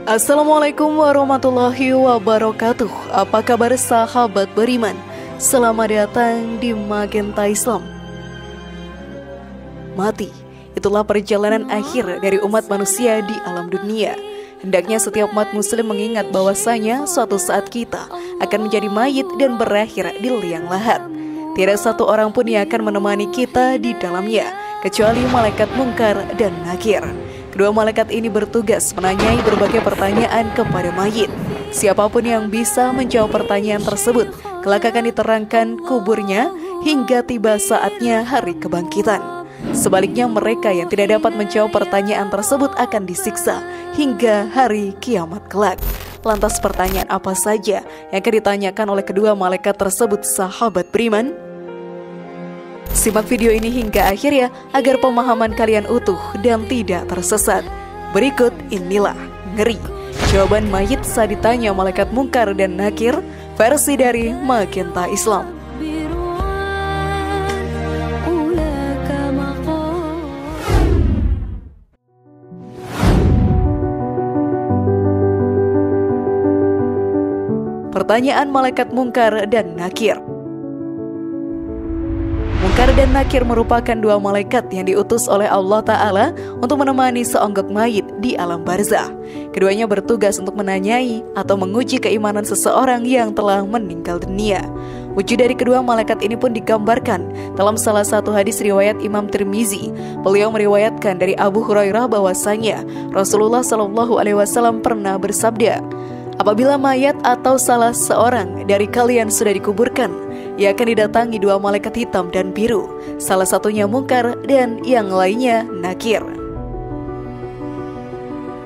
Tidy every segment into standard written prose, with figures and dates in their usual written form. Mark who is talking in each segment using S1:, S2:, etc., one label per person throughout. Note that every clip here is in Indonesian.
S1: Assalamualaikum warahmatullahi wabarakatuh. Apa kabar sahabat beriman? Selamat datang di Magenta Islam. Mati, itulah perjalanan akhir dari umat manusia di alam dunia. Hendaknya setiap umat muslim mengingat bahwasanya suatu saat kita akan menjadi mayit dan berakhir di liang lahat. Tidak satu orang pun yang akan menemani kita di dalamnya, kecuali malaikat Munkar dan Nakir. Kedua malaikat ini bertugas menanyai berbagai pertanyaan kepada mayit. Siapapun yang bisa menjawab pertanyaan tersebut, kelak akan diterangkan kuburnya hingga tiba saatnya hari kebangkitan. Sebaliknya mereka yang tidak dapat menjawab pertanyaan tersebut akan disiksa hingga hari kiamat kelak. Lantas pertanyaan apa saja yang akan ditanyakan oleh kedua malaikat tersebut, sahabat beriman? Simak video ini hingga akhir ya, agar pemahaman kalian utuh dan tidak tersesat. Berikut inilah ngeri jawaban mayit saat ditanya malaikat Munkar dan Nakir, versi dari Magenta Islam. Pertanyaan malaikat Munkar dan Nakir. Munkar dan Nakir merupakan dua malaikat yang diutus oleh Allah Ta'ala untuk menemani seonggok mayit di alam barzah. Keduanya bertugas untuk menanyai atau menguji keimanan seseorang yang telah meninggal dunia. Wujud dari kedua malaikat ini pun digambarkan dalam salah satu hadis riwayat Imam Tirmizi. Beliau meriwayatkan dari Abu Hurairah bahwasanya Rasulullah SAW pernah bersabda, apabila mayat atau salah seorang dari kalian sudah dikuburkan, ia akan didatangi dua malaikat hitam dan biru, salah satunya Munkar dan yang lainnya Nakir.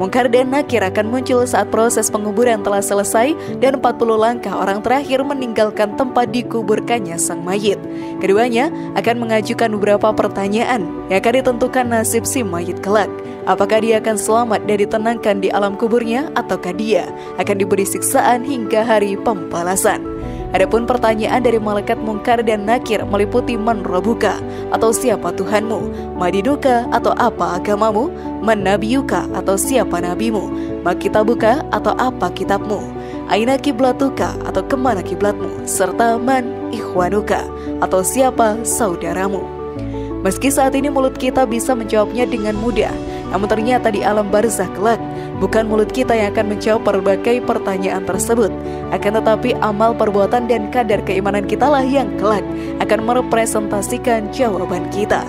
S1: Munkar dan Nakir akan muncul saat proses penguburan telah selesai dan 40 langkah orang terakhir meninggalkan tempat dikuburkannya sang mayit. Keduanya akan mengajukan beberapa pertanyaan yang akan ditentukan nasib si mayit kelak. Apakah dia akan selamat dan ditenangkan di alam kuburnya, ataukah dia akan diberi siksaan hingga hari pembalasan? Adapun pertanyaan dari malaikat Munkar dan Nakir meliputi man rabbuka atau siapa Tuhanmu, madinuka atau apa agamamu, man nabiyuka atau siapa nabimu, ma kitabuka atau apa kitabmu, aina kiblatuka atau kemana kiblatmu, serta man ikhwanuka atau siapa saudaramu. Meski saat ini mulut kita bisa menjawabnya dengan mudah, namun ternyata di alam barzah kelak, bukan mulut kita yang akan menjawab berbagai pertanyaan tersebut. Akan tetapi amal perbuatan dan kadar keimanan kita lah yang kelak akan merepresentasikan jawaban kita.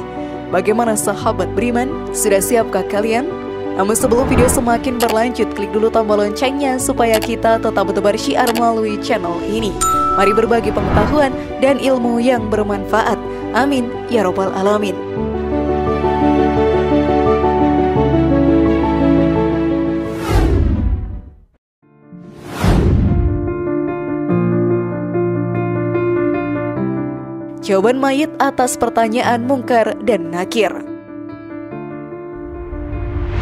S1: Bagaimana sahabat beriman? Sudah siapkah kalian? Namun sebelum video semakin berlanjut, klik dulu tombol loncengnya supaya kita tetap bertebar syiar melalui channel ini. Mari berbagi pengetahuan dan ilmu yang bermanfaat. Amin ya robbal alamin. Jawaban mayit atas pertanyaan Munkar dan Nakir.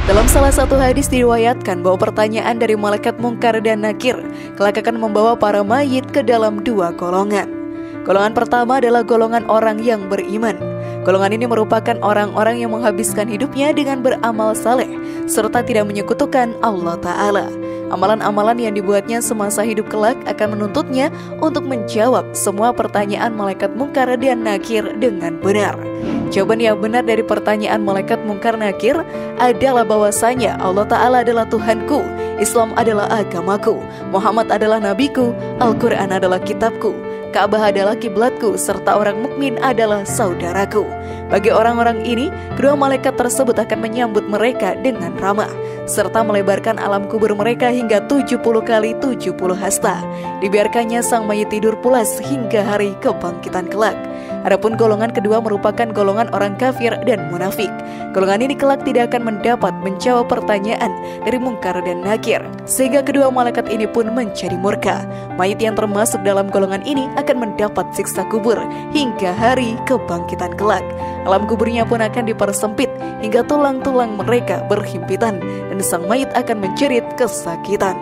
S1: Dalam salah satu hadis diriwayatkan bahwa pertanyaan dari malaikat Munkar dan Nakir kelak akan membawa para mayit ke dalam dua golongan. Golongan pertama adalah golongan orang yang beriman. Golongan ini merupakan orang-orang yang menghabiskan hidupnya dengan beramal saleh serta tidak menyekutukan Allah Ta'ala. Amalan-amalan yang dibuatnya semasa hidup kelak akan menuntutnya untuk menjawab semua pertanyaan malaikat Munkar dan Nakir dengan benar. Jawaban yang benar dari pertanyaan malaikat Munkar Nakir adalah bahwasanya Allah Ta'ala adalah Tuhanku, Islam adalah agamaku, Muhammad adalah nabiku, Al-Quran adalah kitabku, Ka'bah adalah kiblatku, serta orang mukmin adalah saudaraku. Bagi orang-orang ini, kedua malaikat tersebut akan menyambut mereka dengan ramah, serta melebarkan alam kubur mereka hingga 70 kali 70 hasta. Dibiarkannya sang mayit tidur pulas hingga hari kebangkitan kelak. Adapun golongan kedua merupakan golongan orang kafir dan munafik. Golongan ini kelak tidak akan mendapat menjawab pertanyaan dari Munkar dan Nakir, sehingga kedua malaikat ini pun menjadi murka. Mayit yang termasuk dalam golongan ini akan mendapat siksa kubur hingga hari kebangkitan kelak. Alam kuburnya pun akan dipersempit hingga tulang-tulang mereka berhimpitan dan sang mayit akan menjerit kesakitan.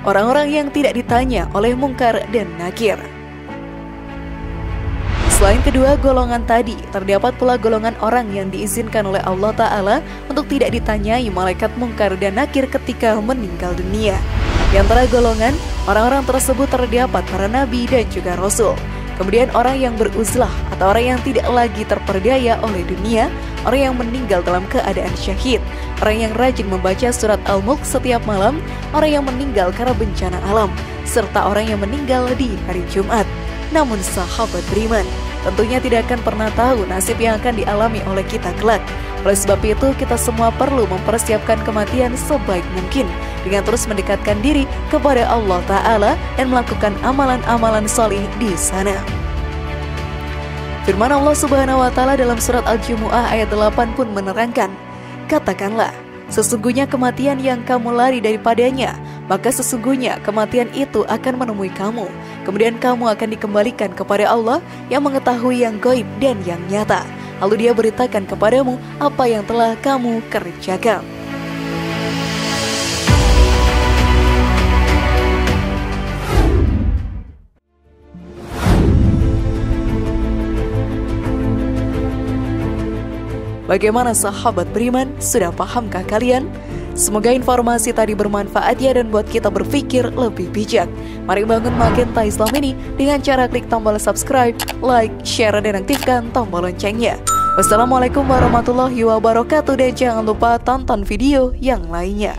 S1: orang-orang yang tidak ditanya oleh Munkar dan Nakir. Selain kedua golongan tadi, terdapat pula golongan orang yang diizinkan oleh Allah Ta'ala untuk tidak ditanyai malaikat Munkar dan Nakir ketika meninggal dunia. Di antara golongan, orang-orang tersebut terdapat para nabi dan juga rasul. Kemudian orang yang beruzlah atau orang yang tidak lagi terperdaya oleh dunia, orang yang meninggal dalam keadaan syahid, orang yang rajin membaca surat Al-Mulk setiap malam, orang yang meninggal karena bencana alam, serta orang yang meninggal di hari Jumat. Namun sahabat beriman, tentunya tidak akan pernah tahu nasib yang akan dialami oleh kita kelak. Oleh sebab itu, kita semua perlu mempersiapkan kematian sebaik mungkin dengan terus mendekatkan diri kepada Allah Ta'ala dan melakukan amalan-amalan salih di sana. Firman Allah Subhanahu wa Ta'ala dalam surat Al-Jumu'ah ayat 8 pun menerangkan, "Katakanlah, sesungguhnya kematian yang kamu lari daripadanya, maka sesungguhnya kematian itu akan menemui kamu. Kemudian kamu akan dikembalikan kepada Allah yang mengetahui yang gaib dan yang nyata. Lalu dia beritakan kepadamu apa yang telah kamu kerjakan." Bagaimana sahabat beriman? Sudah pahamkah kalian? Semoga informasi tadi bermanfaat ya dan buat kita berpikir lebih bijak. Mari bangun Magenta Islam ini dengan cara klik tombol subscribe, like, share, dan aktifkan tombol loncengnya. Wassalamualaikum warahmatullahi wabarakatuh dan jangan lupa tonton video yang lainnya.